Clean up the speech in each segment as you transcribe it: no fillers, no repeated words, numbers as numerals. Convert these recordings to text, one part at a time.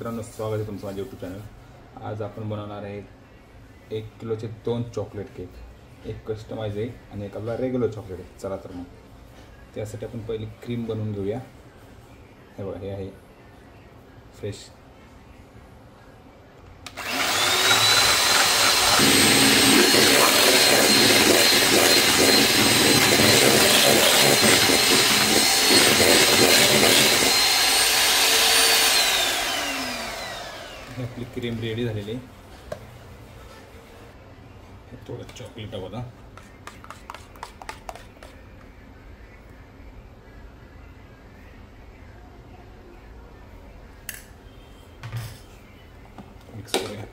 मित्रांनो, स्वागत आहे तुमचं माझ्या यूट्यूब चॅनल। आज आपण बनवणार आहे 1 किलोचे 2 चॉकलेट केक। एक कस्टमाइज आहे आणि एक आपला रेग्युलर चॉकलेट आहे। चला तर मग त्यासाठी आपण पहिली क्रीम बनवून घेऊया। हे बघा, हे आहे फ्रेश आपली क्रीम रेडी झालेली आहे। थोडं चॉकलेट बघा, मिक्स करूया।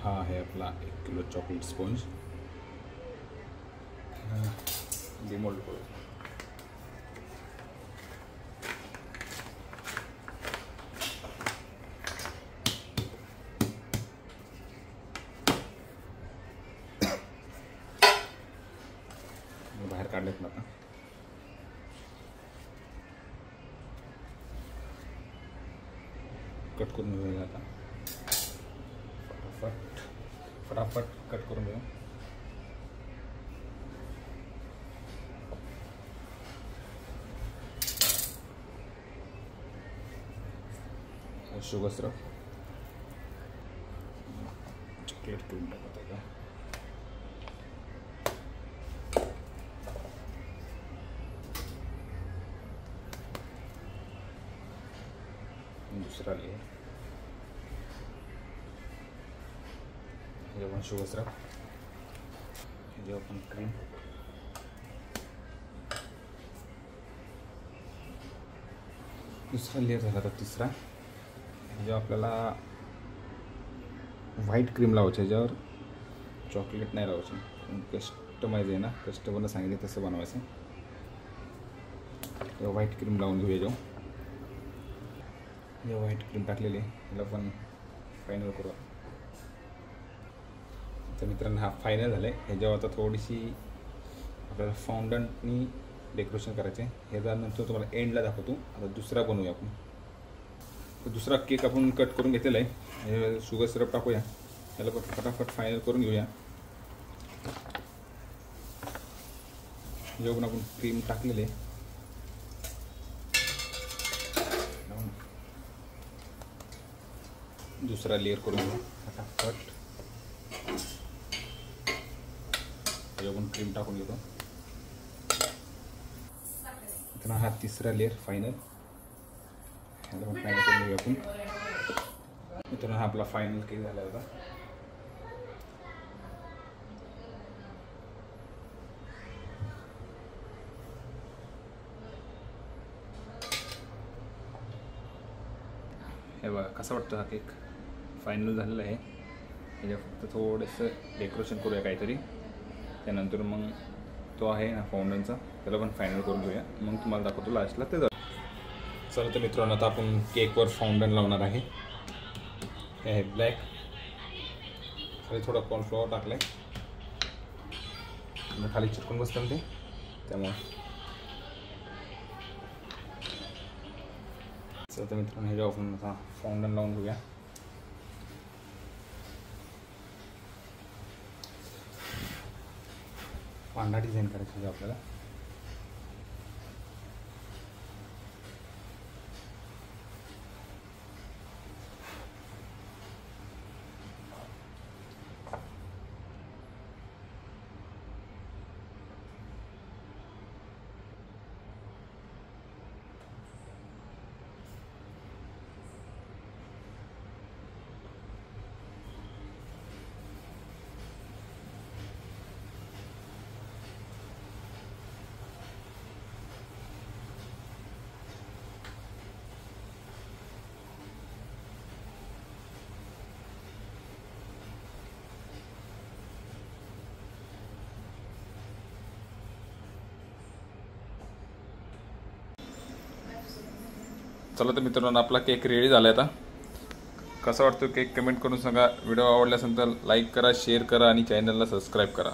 हा आहे आपला 1 किलो चॉकलेट स्पंज। डिमोल्ड करू। बाहेर काढलेत ना आता। कट करून घेऊया आता। फटाफट कट करून घेऊ। शुगर सिरप, चॉकलेट क्रीम टाकत आहे। दूसरा लेयर जेव्हा शुगर सिरप, जेव्हा पण क्रीम, दुसरा लेयर झाला तर तिसरा। जेव्हा आपल्याला व्हाईट क्रीम लावायची, याच्यावर चॉकलेट नाही लावायची। कस्टमाइज आहे ना, कस्टमरला सांगितलं तसं बनवायचं। जेव्हा व्हाईट क्रीम लावून घेऊया। जेव्हा व्हाईट क्रीम टाकलेली आहे त्याला पण फायनल करू। तर मित्रांनो, हा फायनल झाला आहे। ह्याच्यावर आता थोडीशी आपल्याला फाउंडंटनी डेकोरेशन करायचे। ह्याच्यानंतर तुम्हाला एंडला दाखवतो। आता दुसरा बनवूया आपण। तर दुसरा केक आपण कट करून घेतलेला आहे। हे शुगर सिरप टाकूया, त्याला पण फटाफट फायनल करून घेऊया। जेव्हा पण आपण क्रीम टाकलेले, दूसरा लेयर करून घेऊ फटाफट। जेव्हा पण क्रीम टाकून घेतो, तर हा तिसरा लेयर फायनल। ह्याला पण फायनल करून घेऊ आपण। मित्रांनो, हा आपला फायनल केक झाला होता। हे बघा कसा वाटतं हा केक। फायनल झालेला आहे। ह्याच्या फक्त थोडंसं डेकोरेशन करूया काहीतरी। त्यानंतर मग तो आहे ना फाउंडनचा, त्याला पण फायनल करून घेऊया। मग तुम्हाला दाखवतो लास्टला ते। चला तर मित्रांनो, आता आपण केकवर फाउंडन लावणार आहे। हे आहे ब्लॅक, खाली थोडा कॉर्नफ्लॉवर टाकलाय, खाली चिटकून बसतं ते, त्यामुळे। चला तर मित्रांनो, हे जेव्हा आपण आता फाउंडन लावून घेऊया। पांढरा डिझाईन करायचं आपल्याला। चला तर मित्रांनो, आपला केक रेडी झाला आहे आता। कसा वाटतो केक कमेंट करून सांगा. व्हिडिओ आवडला असेल तर लाईक करा, शेअर करा आणि चॅनलला सबस्क्राईब करा.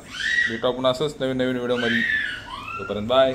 भेटू आपण असंच नवीन नवीन व्हिडिओमध्ये. तोपर्यंत बाय.